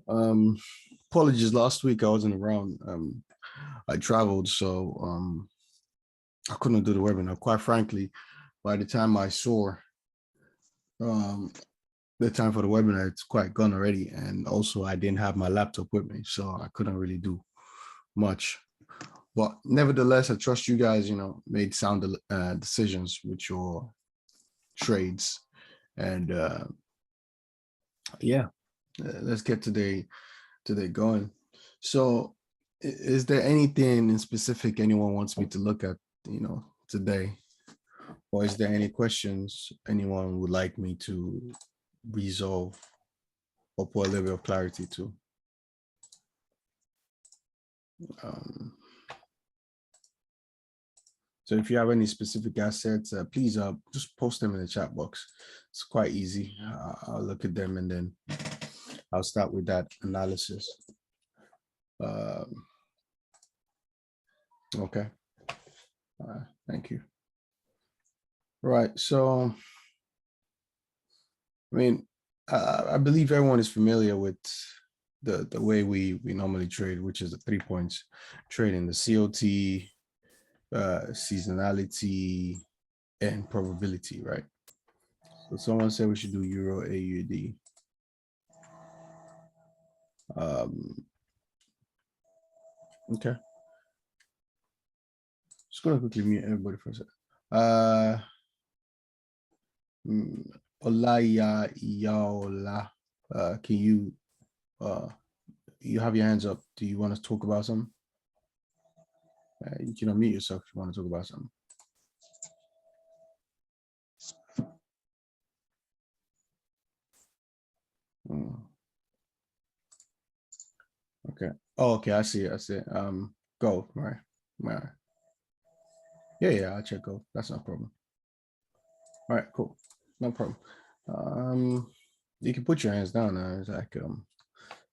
Um, Apologies. Last week I wasn't around. I traveled, so I couldn't do the webinar. Quite frankly, by the time I saw um the time for the webinar, it's quite gone already. And also, I didn't have my laptop with me, so I couldn't really do much. But nevertheless, I trust you guys. Made sound decisions with your trades, and yeah, let's get today going. So is there anything in specific anyone wants me to look at, today? Or is there any questions anyone would like me to resolve or put a little bit of clarity to? So if you have any specific assets, please just post them in the chat box. It's quite easy. I'll look at them and then I'll start with that analysis. Okay. Thank you. Right. So, I mean, I believe everyone is familiar with the way we normally trade, which is the 3 points trading, the COT, seasonality, and probability, right? So someone said we should do Euro AUD. Okay. Just gonna quickly mute everybody for a second. Olaya Yaola, can you have your hands up? Do you want to talk about something? You can unmute yourself if you want to talk about something. Okay. Oh, okay. I see it. Go. Right. Yeah. I'll check go. That's no problem. All right. Cool. No problem. You can put your hands down now. It's like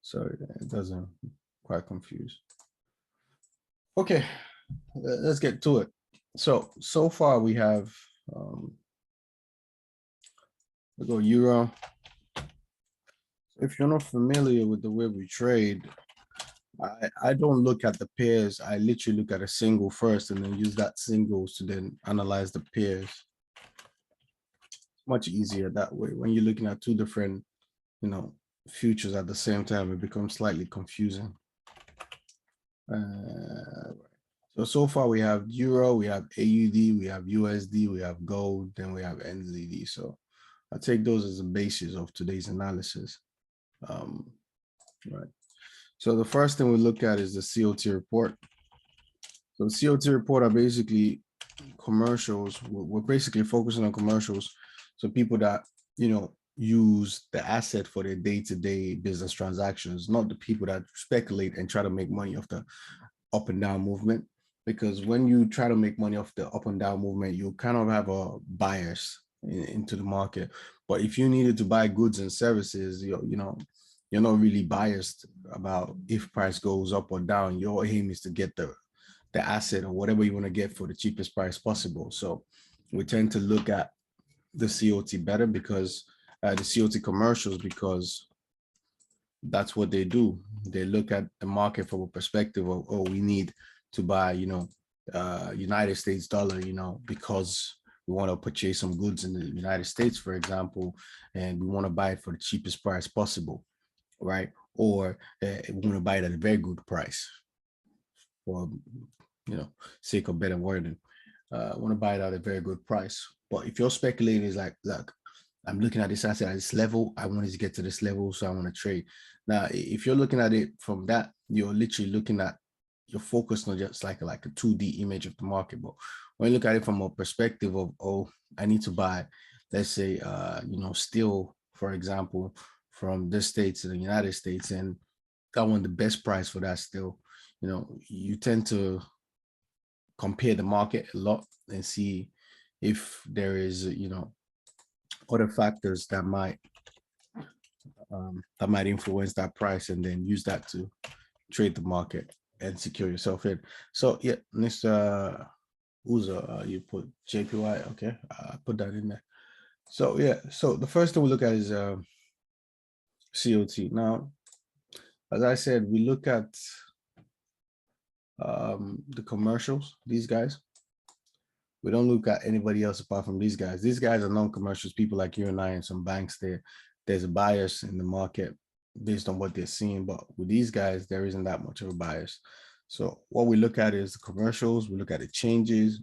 so it doesn't quite confuse. Okay. Let's get to it. So far we have we go Euro. If you're not familiar with the way we trade, I don't look at the pairs. I literally look at a single first and then use that singles to then analyze the pairs. Much easier that way. When you're looking at two different, futures at the same time, it becomes slightly confusing. So far we have Euro, we have AUD, we have USD, we have gold, then we have NZD. So I take those as the basis of today's analysis. Right. So the first thing we look at is the COT report. So the COT report are basically commercials. We're basically focusing on commercials. So people that, use the asset for their day-to-day business transactions, not the people that speculate and try to make money off the up and down movement. Because when you try to make money off the up and down movement, you kind of have a bias into the market. But if you needed to buy goods and services, you're not really biased about if price goes up or down. Your aim is to get the asset or whatever you want to get for the cheapest price possible. So we tend to look at the COT better because the COT commercials, because that's what they do. They look at the market from a perspective of, oh, we need to buy, United States dollar, because we want to purchase some goods in the United States, for example, and we want to buy it for the cheapest price possible, right? Or we want to buy it at a very good price, for sake of better wording. Want to buy it at a very good price. But if you're speculating, is like, look, I'm looking at this asset at this level, I want it to get to this level, so I want to trade. Now, if you're looking at it from that, you're literally looking at, you're focused on just like a 2D image of the market. But when you look at it from a perspective of, oh, I need to buy, let's say, steel, for example, from this state to the United States, and I want the best price for that steel, you tend to compare the market a lot and see if there is, other factors that might influence that price, and then use that to trade the market and secure yourself in. So yeah, Mr. Uzo, you put JPY. Okay, put that in there. So yeah, so the first thing we look at is COT. Now, As I said, we look at the commercials, these guys. We don't look at anybody else apart from these guys. These guys are non-commercials, people like you and I and some banks there. There's a bias in the market based on what they're seeing, but with these guys, there isn't that much of a bias. So what we look at is the commercials, we look at the changes,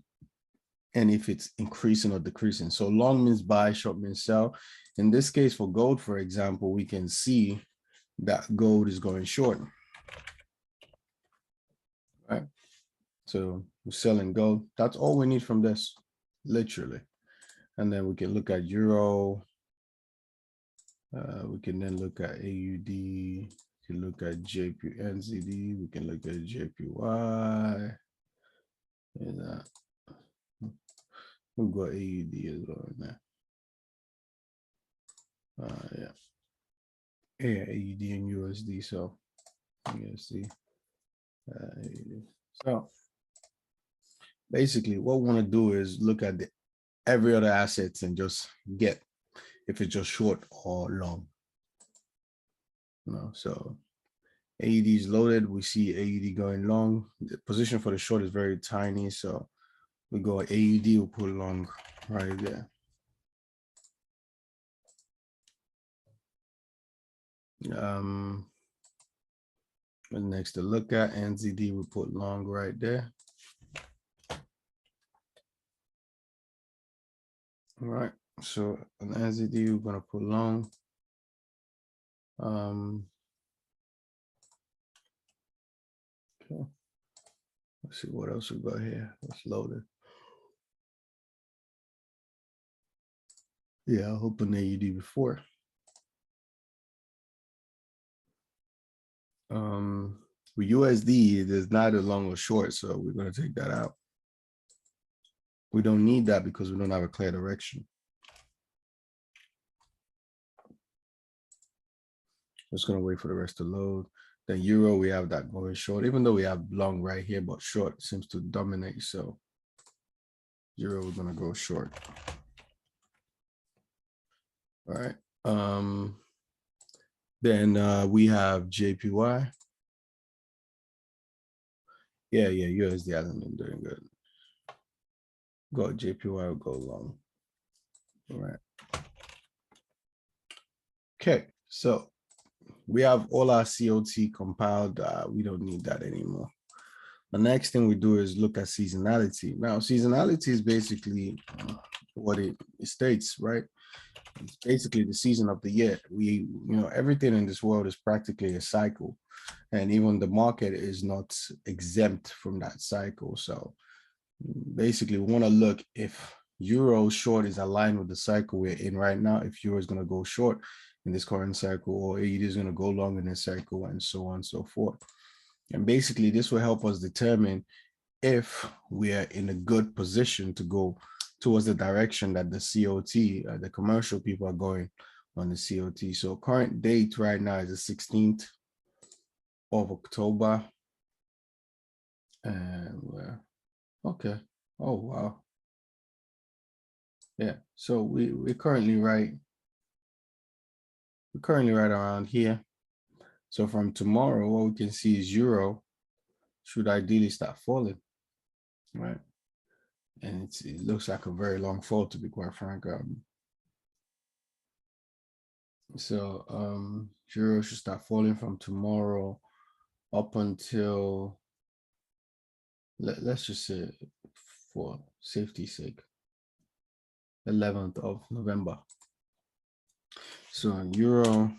and if it's increasing or decreasing. So long means buy, short means sell. In this case, for gold, for example, we can see that gold is going short, right? So we're selling gold. That's all we need from this, literally. And then we can look at euro. We can then look at AUD. We can look at JP NZD. We can look at JPY. And we'll go AUD as well in there. Yeah, AUD and USD. So USD. So basically, what we want to do is look at every other assets and just get if it's just short or long. So AUD is loaded. We see AUD going long. The position for the short is very tiny, so we go AUD. We'll put long right there. And next to look at NZD, we put long right there. All right. So on NZD, we're gonna put long. Okay. Let's see what else we got here. Let's load it. Yeah, I'll open AUD before. With USD, there's neither long or short, so we're going to take that out. We don't need that because we don't have a clear direction. Just going to wait for the rest to load. Then euro, we have that going short, even though we have long right here, but short seems to dominate. So euro, we're going to go short. All right. Then we have JPY. Yeah, USD hasn't been doing good. Go JPY will go long. All right. Okay, so we have all our COT compiled. We don't need that anymore. The next thing we do is look at seasonality. Now, seasonality is basically what it states, right? It's basically the season of the year. Everything in this world is practically a cycle, and even the market is not exempt from that cycle. So basically, we want to look if euro short is aligned with the cycle we're in right now. If euro is going to go short in this current cycle, or AUD is going to go long in this cycle, and so on and so forth. And basically, this will help us determine if we are in a good position to go towards the direction that the COT, the commercial people are going on the COT. So current date right now is the 16th of October. And we're okay. Oh, wow. Yeah, so we're currently right around here. So from tomorrow, what we can see is euro should ideally start falling, right? And it looks like a very long fall, to be quite frank. So euro should start falling from tomorrow up until, let's just say, for safety's sake, 11th of November. So euro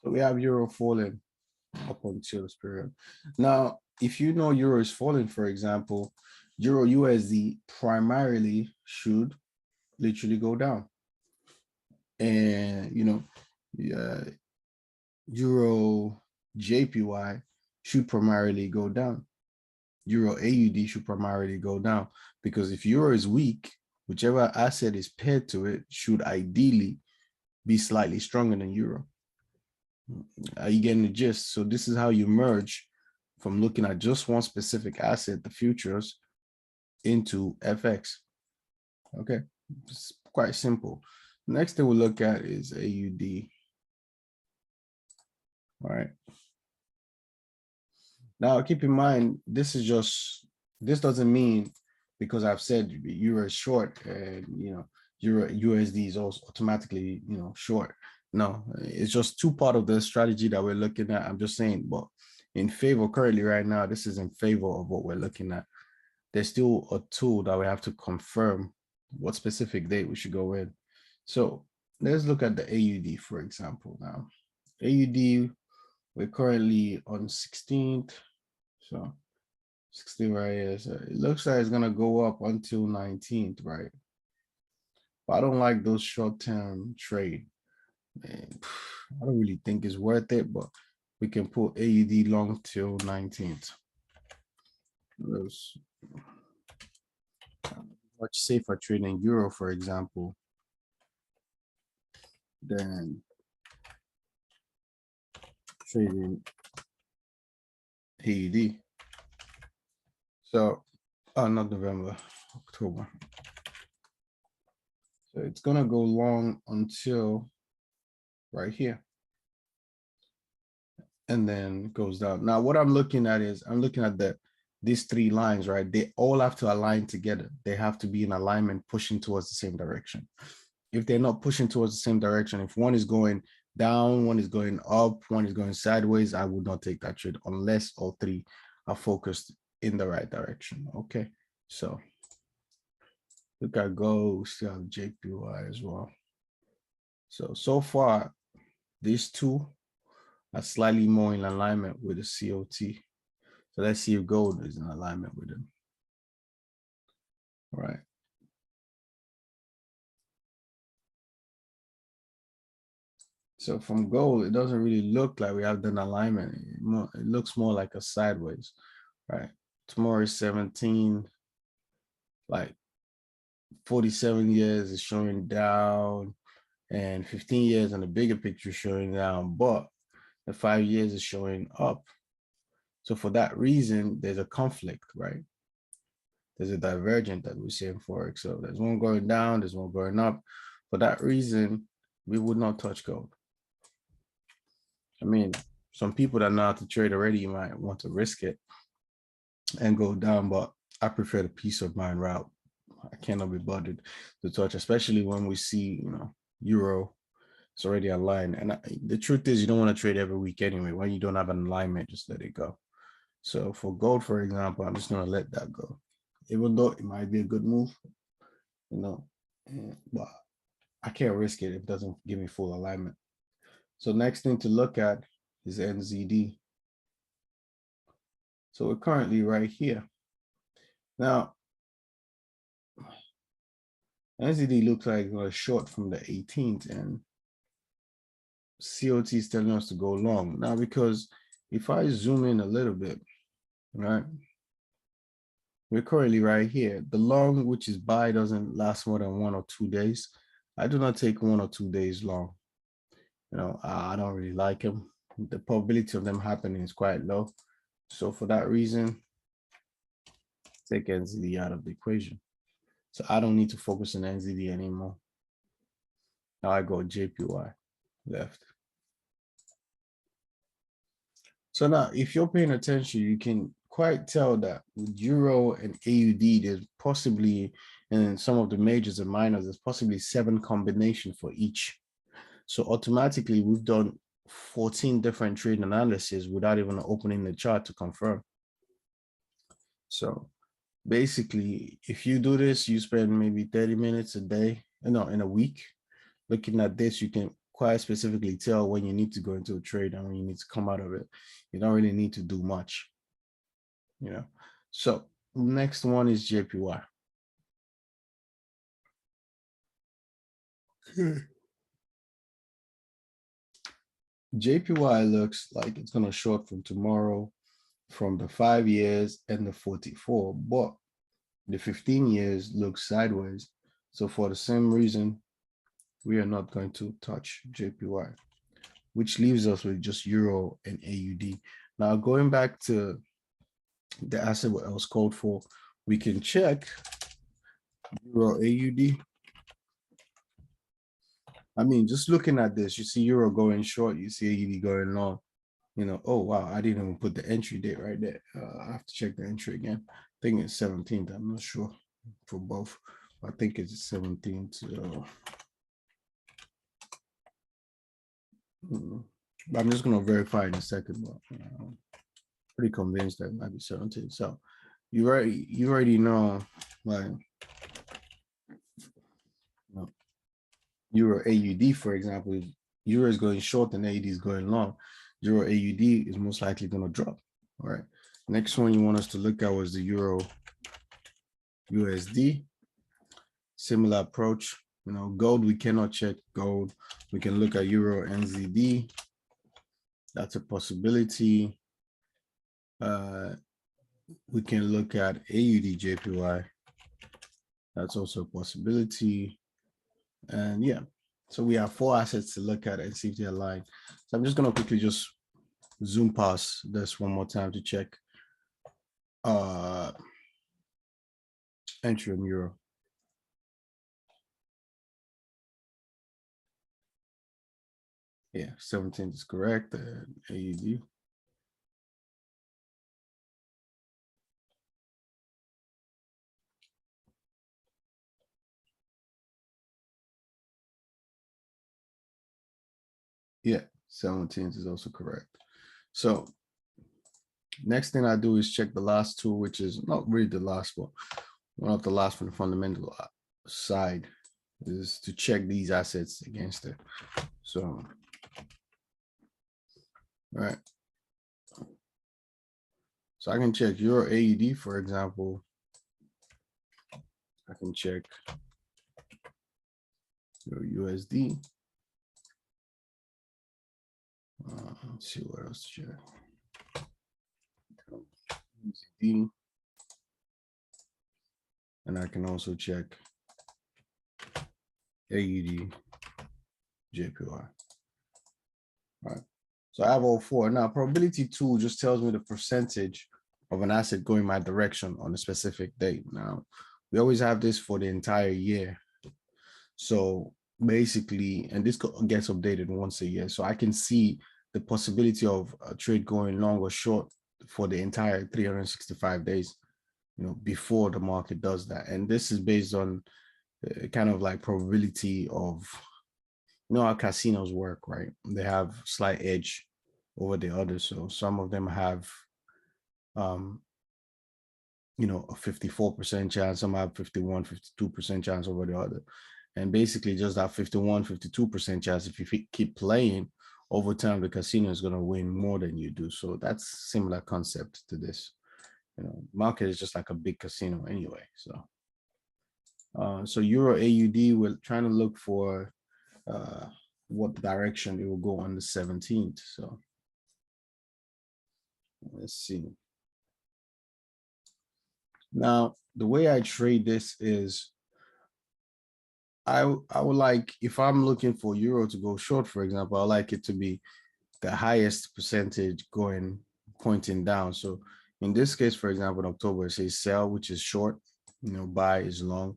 so we have euro falling up until this period. Now, if you know euro is falling, for example, euro USD primarily should literally go down. And euro JPY should primarily go down. Euro AUD should primarily go down, because if euro is weak, whichever asset is paired to it should ideally be slightly stronger than euro. Are you getting the gist? So this is how you merge from looking at just one specific asset, the futures, into FX. Okay, it's quite simple. Next thing we'll look at is AUD. All right. Now keep in mind, this doesn't mean because I've said you're short and your USD is also automatically short. No, it's just two part of the strategy that we're looking at. I'm just saying, but in favor currently right now, this is in favor of what we're looking at. There's still a tool that we have to confirm what specific date we should go in. So let's look at the AUD, for example. Now AUD, we're currently on 16th. So 16 right here. So it looks like it's gonna go up until 19th, right? But I don't like those short-term trade. Man, I don't really think it's worth it, but we can put AUD long till 19th. There's much safer trading euro, for example, than trading AUD. So, not November, October. So it's gonna go long until right here, and then goes down. Now, what I'm looking at is I'm looking at these three lines, right? They all have to align together. They have to be in alignment, pushing towards the same direction. If they're not pushing towards the same direction, if one is going down, one is going up, one is going sideways, I would not take that trade unless all three are focused in the right direction. Okay, so look at gold, we still have JPY as well. So far, these two are slightly more in alignment with the COT. So let's see if gold is in alignment with them. All right. So from gold, it doesn't really look like we have done alignment. It looks more like a sideways, right? Tomorrow is 17, like 47 years is showing down, and 15 years on the bigger picture showing down, but the 5 years is showing up. So for that reason, there's a conflict, right? There's a divergent that we see in Forex. So there's one going down, there's one going up. For that reason, we would not touch gold. I mean, some people that know how to trade already, you might want to risk it and go down, but I prefer the peace of mind route. I cannot be bothered to touch, especially when we see, euro, it's already aligned. And the truth is, you don't want to trade every week anyway. When you don't have an alignment, just let it go. So for gold, for example, I'm just going to let that go, even though it might be a good move, but I can't risk it if it doesn't give me full alignment. So next thing to look at is NZD. So we're currently right here. Now, NZD looks like it's short from the 18th, and COT is telling us to go long. Now, because if I zoom in a little bit, right, we're currently right here. The long, which is buy, doesn't last more than 1 or 2 days. I do not take 1 or 2 days long. I don't really like them. The probability of them happening is quite low. So for that reason, take NZD out of the equation. So I don't need to focus on NZD anymore. Now I go JPY left. So now if you're paying attention, you can quite tell that with Euro and AUD, there's possibly, in some of the majors and minors, there's possibly 7 combinations for each. So automatically we've done 14 different trade analysis without even opening the chart to confirm. So basically, if you do this, you spend maybe 30 minutes a day, in a week, looking at this, you can quite specifically tell when you need to go into a trade and when you need to come out of it. You don't really need to do much, So next one is JPY. JPY looks like it's going to short from tomorrow from the 5 years and the 44, but the 15 years looks sideways. So for the same reason, we are not going to touch JPY, which leaves us with just Euro and AUD. Now, going back to the asset what I was called for, we can check Euro AUD. I mean, just looking at this, you see Euro going short, you see AUD going long. You know, oh wow, I didn't even put the entry date right there. I have to check the entry again. I think it's 17th. I'm not sure for both. I think it's 17th. But I'm just gonna verify in a second. But pretty convinced that it might be 17th. So you already know, like, Euro AUD, for example, Euro is going short and AUD is going long. Euro AUD is most likely going to drop. All right. Next one you want us to look at was the Euro USD. Similar approach. You know, gold, we cannot check gold. We can look at Euro NZD. That's a possibility. We can look at AUD JPY. That's also a possibility. And yeah, so we have 4 assets to look at and see if they align. So I'm just going to quickly just zoom past this one more time to check entry on Euro. Yeah, 17 is correct. AUD. Yeah, 17 is also correct. So next thing I do is check the last two, which is not really the last one. One of the last from the fundamental side is to check these assets against it. So, all right. So I can check Euro AUD, for example. I can check Euro USD. Let's see what else to check. USD. And I can also check AUD JPY. All right. So I have all 4. Now, probability tool just tells me the percentage of an asset going my direction on a specific date. Now, we always have this for the entire year. So basically, and this gets updated once a year. So I can see the possibility of a trade going long or short for the entire 365 days, you know, before the market does that. And this is based on kind of like probability of, you know, how casinos work, right? They have slight edge over the others. So some of them have, you know, a 54% chance, some have 51, 52% chance over the other. And basically just that 51, 52% chance, if you keep playing over time, the casino is going to win more than you do. So that's similar concept to this. You know, market is just like a big casino anyway. So Euro AUD, we're trying to look for what direction it will go on the 17th. So let's see. Now, the way I trade this is I would like, if I'm looking for Euro to go short, for example, I like it to be the highest percentage going pointing down. So in this case, for example, in October, it says sell, which is short, you know, buy is long.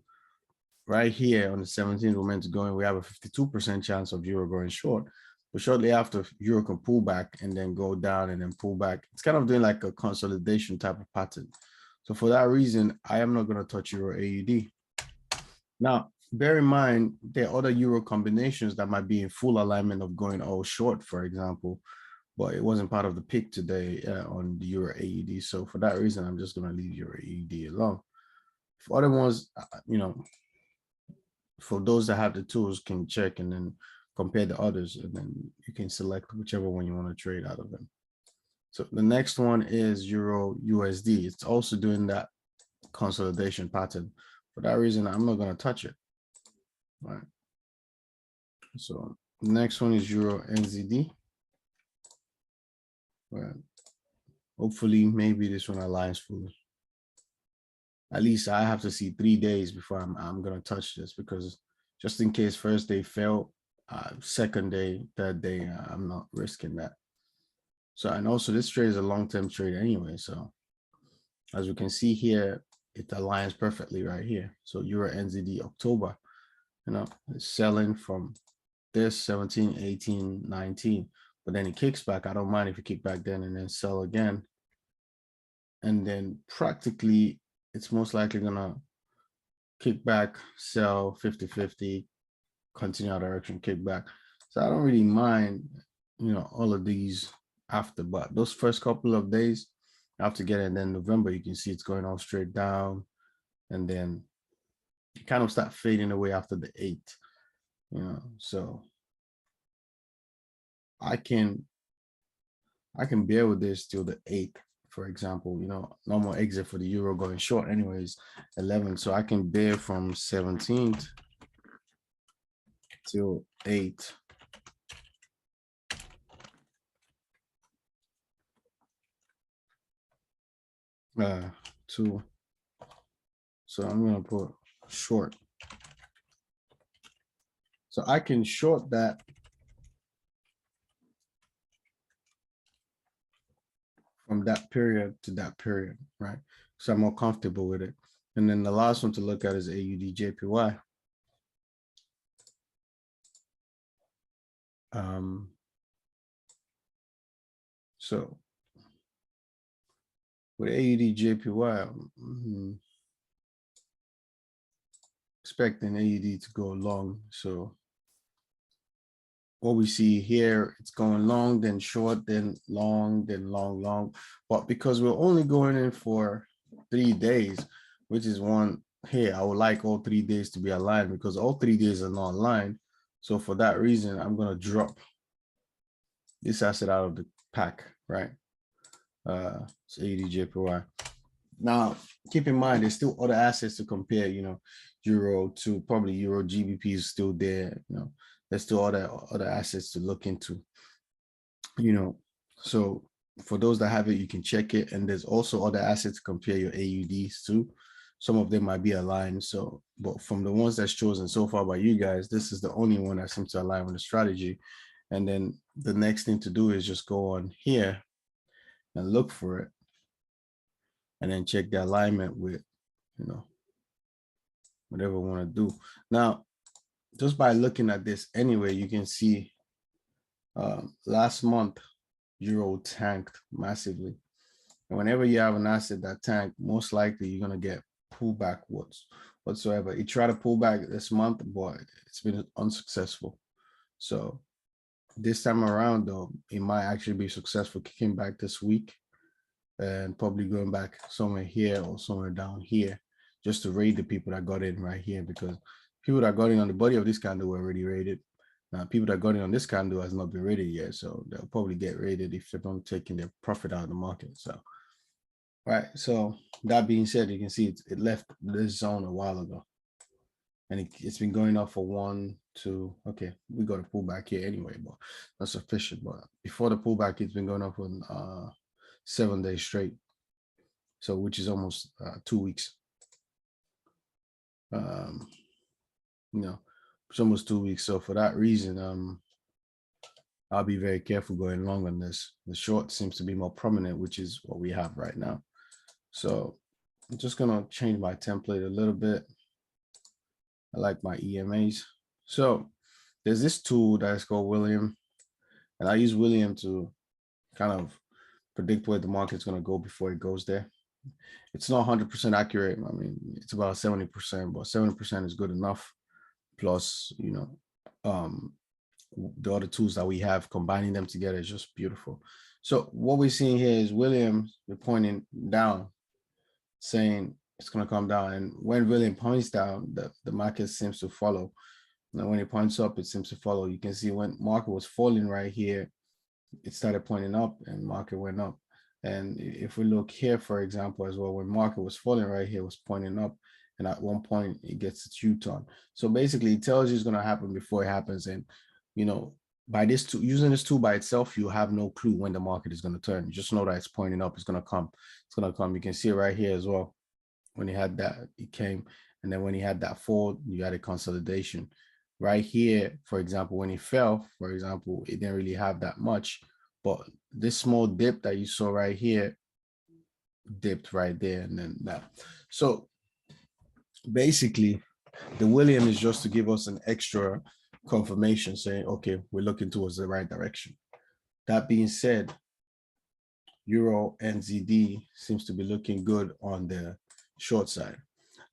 Right here on the 17th, we're meant to go in, we have a 52% chance of Euro going short. But shortly after, Euro can pull back and then go down and then pull back. It's kind of doing like a consolidation type of pattern. So for that reason, I am not going to touch Euro AUD. Now, bear in mind, there are other Euro combinations that might be in full alignment of going all short, for example, but it wasn't part of the pick today on the Euro AUD. So for that reason, I'm just going to leave Euro AUD alone. For other ones, you know, for those that have the tools can check and then compare the others, and then you can select whichever one you want to trade out of them. So the next one is Euro USD. It's also doing that consolidation pattern. For that reason, I'm not going to touch it. All right. So the next one is Euro NZD. Right. Hopefully, maybe this one aligns fully. At least I have to see 3 days before I'm going to touch this, because just in case first day fell, second day, third day, I'm not risking that. So, and also this trade is a long-term trade anyway. So as we can see here, it aligns perfectly right here. So Euro NZD October, it's selling from this 17, 18, 19, but then it kicks back. I don't mind if it kick back then and then sell again. And then practically it's most likely gonna kick back, sell 50-50, continue our direction, kick back. So I don't really mind, all of these after, but those first couple of days after getting, and then November, you can see it's going all straight down, and then you kind of start fading away after the 8th, so I can bear with this till the 8th, for example. Normal exit for the euro going short anyways, 11, so I can bear from 17th till 8th. So I'm gonna put short. So I can short that from that period to that period, right? So I'm more comfortable with it. And then the last one to look at is AUD JPY. So with AUD JPY, I'm expecting AUD to go long. So what we see here, it's going long, then short, then long, then long, long. But because we're only going in for 3 days, which is one here, I would like all 3 days to be aligned because all 3 days are not aligned. So for that reason, I'm going to drop this asset out of the pack, right? It's AUD JPY. Now, keep in mind, there's still other assets to compare, Euro to probably Euro GBP is still there, there's still other assets to look into, so for those that have it, you can check it. And there's also other assets to compare your AUDs to. Some of them might be aligned. So, but from the ones that's chosen so far by you guys, this is the only one that seems to align with the strategy. And then the next thing to do is just go on here and look for it. And then check the alignment with, whatever we want to do. Now, just by looking at this anyway, you can see last month, Euro tanked massively. And whenever you have an asset that tanked, most likely you're going to get pullback whatsoever. It tried to pull back this month, but it's been unsuccessful. So this time around, though, it might actually be successful kicking back this week and probably going back somewhere here or somewhere down here just to raid the people that got in right here, because people that got in on the body of this candle were already raided. Now, people that got in on this candle has not been raided yet, so they'll probably get raided if they're not taking their profit out of the market. So, right. So that being said, you can see it left this zone a while ago, and it's been going up for 1, 2. Okay, we got a pullback here anyway, but that's sufficient. But before the pullback, it's been going up for 7 days straight. So, which is almost 2 weeks. It's almost 2 weeks. So for that reason, I'll be very careful going long on this. The short seems to be more prominent, which is what we have right now. So I'm just gonna change my template a little bit. I like my EMAs. So there's this tool that is called William, and I use William to kind of predict where the market's gonna go before it goes there. It's not 100% accurate. I mean, it's about 70%, but 70% is good enough. Plus, the other tools that we have, combining them together is just beautiful. So what we're seeing here is William pointing down, saying it's going to come down. And when William points down, the market seems to follow. Now, when it points up, it seems to follow. You can see when market was falling right here, it started pointing up and market went up. And if we look here, for example, as well, when market was falling right here, it was pointing up. And at one point, it gets its U-turn. So basically, it tells you it's going to happen before it happens. And, by this tool, using this tool by itself, you have no clue when the market is going to turn. You just know that it's pointing up. It's going to come. It's going to come. You can see it right here as well. When he had that, it came. And then when he had that fall, you had a consolidation. Right here, for example, when he fell, for example, it didn't really have that much. But this small dip that you saw right here, dipped right there and then that. So basically, the William is just to give us an extra confirmation saying, okay, we're looking towards the right direction. That being said, Euro NZD seems to be looking good on the short side.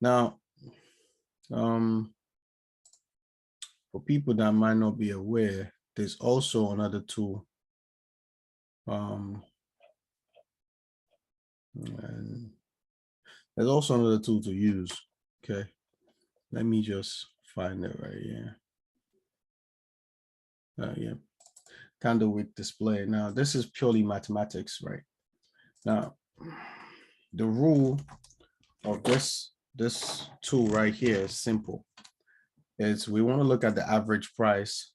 Now, for people that might not be aware, there's also another tool. And there's also another tool to use. Okay, let me just find it right here. Yeah, candle wick display. Now, this is purely mathematics, right? Now, the rule of this tool right here is simple. Is we want to look at the average price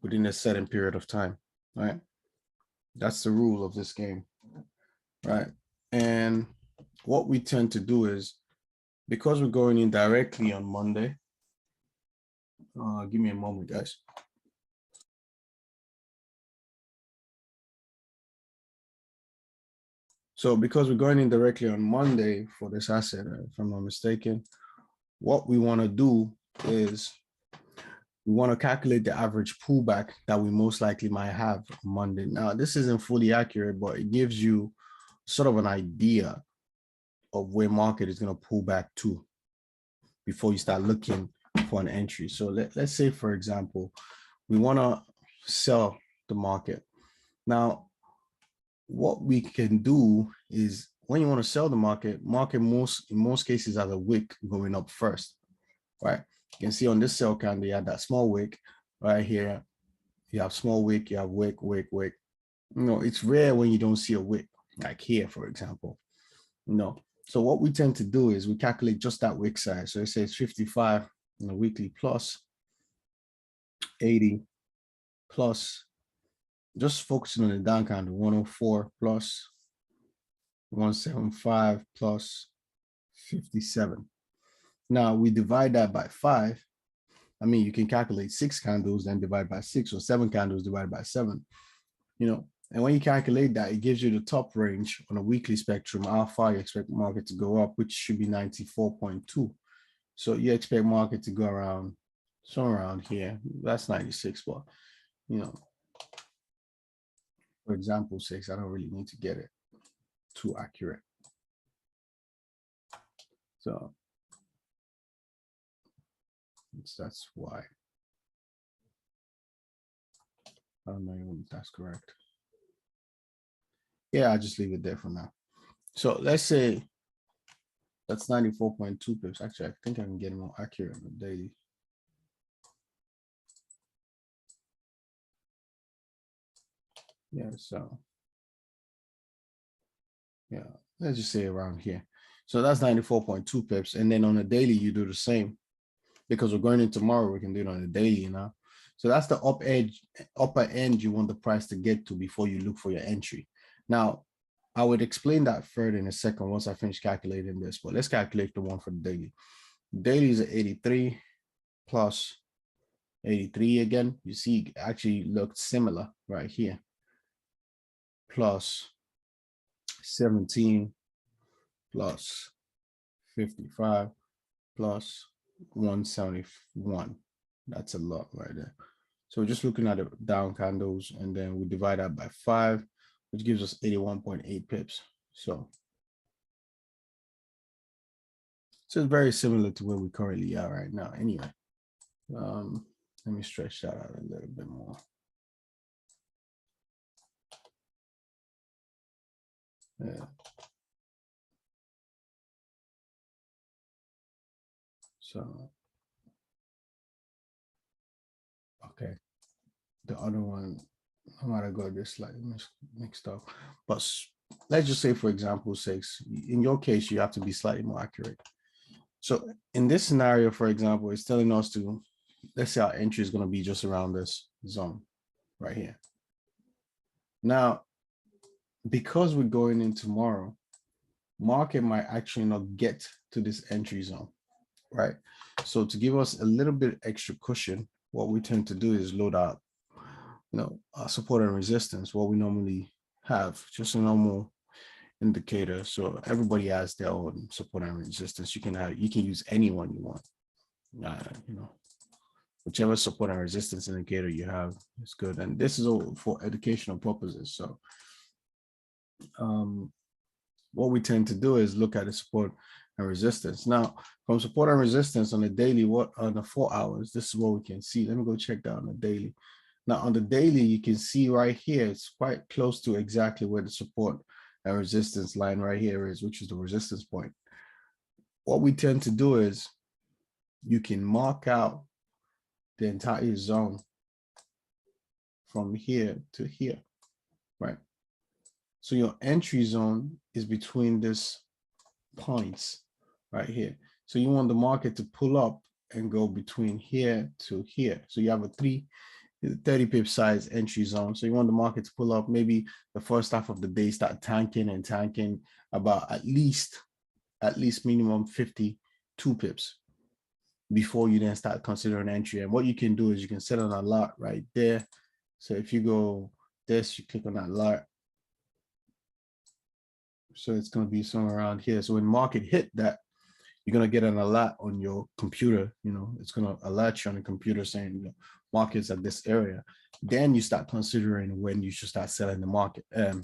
within a certain period of time, right? That's the rule of this game, right? And what we tend to do is, because we're going in directly on Monday, give me a moment, guys. So because we're going in directly on Monday for this asset, if I'm not mistaken, what we want to do is we want to calculate the average pullback that we most likely might have on Monday. Now, this isn't fully accurate, but it gives you sort of an idea of where market is going to pull back to before you start looking for an entry. So let's say, for example, we want to sell the market. Now, what we can do is when you want to sell the market in most cases has a wick going up first, right? You can see on this sell candle, you have that small wick right here. You have small wick, you have wick, wick, wick. You know, it's rare when you don't see a wick, like here, for example. No. So what we tend to do is we calculate just that wick size. So it says 55 on the weekly plus 80 plus, just focusing on the down candle, 104 plus 175 plus 57. Now we divide that by 5. I mean, you can calculate 6 candles, then divide by 6, or 7 candles divided by 7. You know, and when you calculate that, it gives you the top range on a weekly spectrum, how far you expect market to go up, which should be 94.2. So you expect market to go around, somewhere around here. That's 96, but, you know, for example, 6, I don't really need to get it too accurate. So that's why. I don't know if that's correct. Yeah, I'll just leave it there for now. So let's say that's 94.2 pips. Actually, I think I can get more accurate on the daily. Yeah, so yeah, let's just say around here. So that's 94.2 pips. And then on the daily, you do the same. Because we're going in tomorrow, we can do it on the daily now. So that's the upper end you want the price to get to before you look for your entry. Now, I would explain that further in a second once I finish calculating this, but let's calculate the one for the daily. Daily is 83 plus 83 again. You see, it actually looked similar right here. Plus 17 plus 55 plus 171. That's a lot right there. So we're just looking at the down candles, and then we divide that by 5, which gives us 81.8 pips. So it's very similar to where we currently are right now. Anyway, let me stretch that out a little bit more. Yeah. So, okay. The other one, I might have got this slightly mixed up. But let's just say, for example, 6. In your case, you have to be slightly more accurate. So in this scenario, for example, it's telling us to, let's say our entry is going to be just around this zone right here. Now, because we're going in tomorrow, market might actually not get to this entry zone, right? So to give us a little bit extra cushion, what we tend to do is load out, support and resistance, what we normally have, just a normal indicator. So everybody has their own support and resistance. You can use anyone you want. You know, whichever support and resistance indicator you have is good. And this is all for educational purposes. So what we tend to do is look at the support and resistance. Now, from support and resistance on the daily, what on the 4 hours, this is what we can see. Let me go check that on the daily. Now, on the daily, you can see right here, it's quite close to exactly where the support and resistance line right here is, which is the resistance point. What we tend to do is you can mark out the entire zone from here to here, right? So your entry zone is between this points right here. So you want the market to pull up and go between here to here. So you have a 30 pip size entry zone. So you want the market to pull up, maybe the first half of the day start tanking and tanking about at least minimum 52 pips before you then start considering entry. And what you can do is you can set an alert right there. So if you go this, you click on that alert. So it's going to be somewhere around here. So when market hit that, you're going to get an alert on your computer. You know, it's going to alert you on the computer saying, you know, markets at this area. Then you start considering when you should start selling the market, the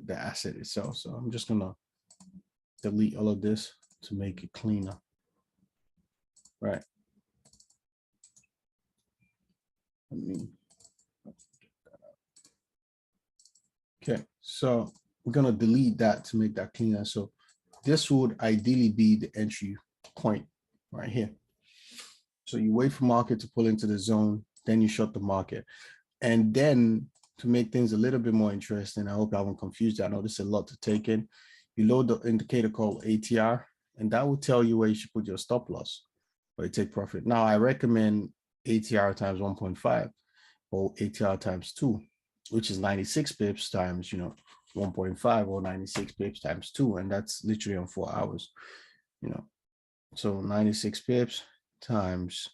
asset itself. So I'm just going to delete all of this to make it cleaner. Right. Okay, so we're going to delete that to make that cleaner. So this would ideally be the entry point right here. So you wait for market to pull into the zone, then you short the market. And then to make things a little bit more interesting, I hope I haven't confused you. I know this is a lot to take in. You load the indicator called ATR, and that will tell you where you should put your stop loss or you take profit. Now, I recommend ATR times 1.5 or ATR times 2, which is 96 pips times, you know, 1.5 or 96 pips times 2, and that's literally on 4 hours, you know. So 96 pips times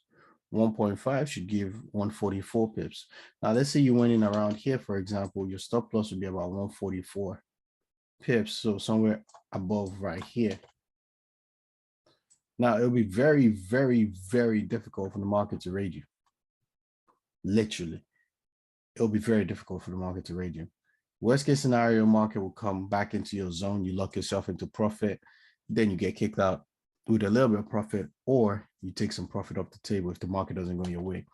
1.5 should give 144 pips. Now, let's say you went in around here, for example, your stop loss would be about 144 pips, so somewhere above right here. Now, it'll be very, very, very difficult for the market to raid you. Literally, it'll be very difficult for the market to raid you. Worst case scenario, market will come back into your zone, you lock yourself into profit, then you get kicked out with a little bit of profit, or you take some profit off the table if the market doesn't go your way.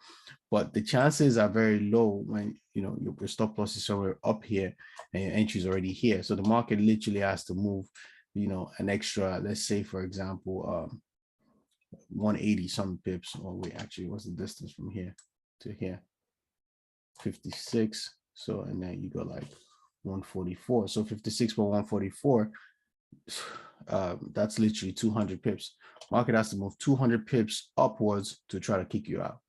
But the chances are very low when, you know, your stop loss is somewhere up here and your entry is already here. So the market literally has to move, you know, an extra, let's say, for example, 180 some pips. Or wait, actually, what's the distance from here to here? 56. So, and then you go like 144. So 56 by 144, that's literally 200 pips. Market has to move 200 pips upwards to try to kick you out.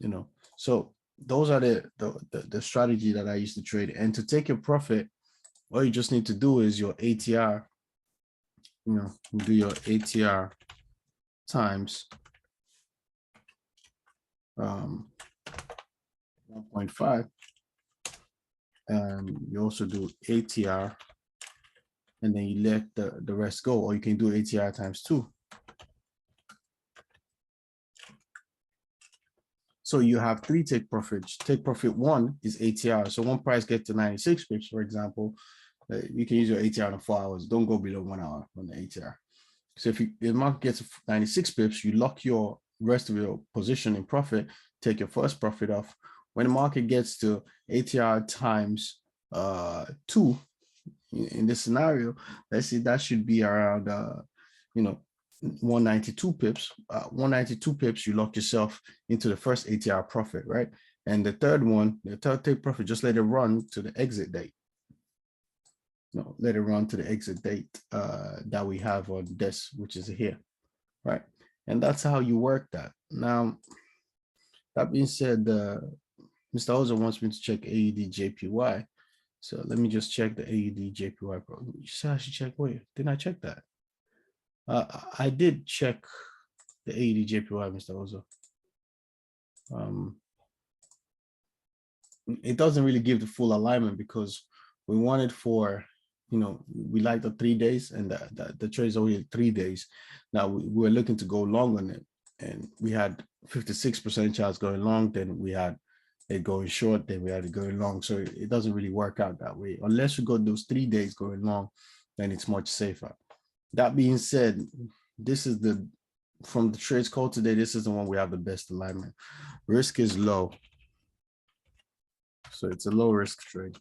You know, so those are the strategy that I used to trade. And to take your profit, all you just need to do is your ATR. You know, you do your ATR times 1.5, and you also do ATR, and then you let the rest go, or you can do ATR times 2. So you have 3 take profits. Take profit 1 is ATR. So one price gets to 96 pips, for example, you can use your ATR in 4 hours. Don't go below 1 hour on the ATR. So if the market gets 96 pips, you lock your rest of your position in profit, take your first profit off. When the market gets to ATR times 2, in this scenario, let's see, that should be around, you know, 192 pips. 192 pips, you lock yourself into the first ATR profit, right? And the third one, the third take profit, just let it run to the exit date. No, let it run to the exit date that we have on this, which is here, right? And that's how you work that. Now, that being said, Mr. Oza wants me to check AUD JPY. So let me just check the AUD JPY. You said I should check. Wait, didn't I check that? I did check the AUD JPY, Mr. Oza. It doesn't really give the full alignment because we wanted for, you know, we like the 3 days, and the trade is only 3 days. Now we're looking to go long on it, and we had 56% chance going long, then we had it going short, then we had it going long. So it doesn't really work out that way. Unless you got those 3 days going long, then it's much safer. That being said, this is from the trades called today, this is the one we have the best alignment. Risk is low. So it's a low risk trade.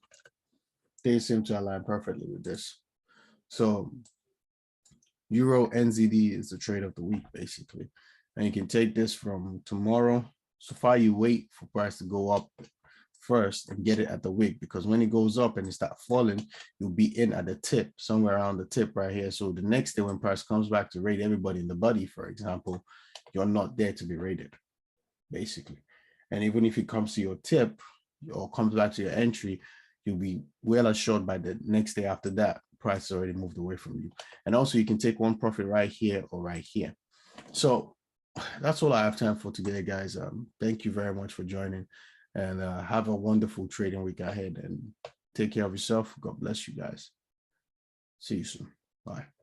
They seem to align perfectly with this. So Euro NZD is the trade of the week, basically. And you can take this from tomorrow. So far you wait for price to go up first and get it at the wick, because when it goes up and it starts falling, you'll be in at the tip, somewhere around the tip right here. So the next day when price comes back to rate everybody in the body, for example, you're not there to be rated, basically. And even if it comes to your tip or comes back to your entry, you'll be well assured by the next day after that, price already moved away from you. And also you can take one profit right here or right here. So that's all I have time for today, guys. Thank you very much for joining, and have a wonderful trading week ahead, and take care of yourself. God bless you guys. See you soon. Bye.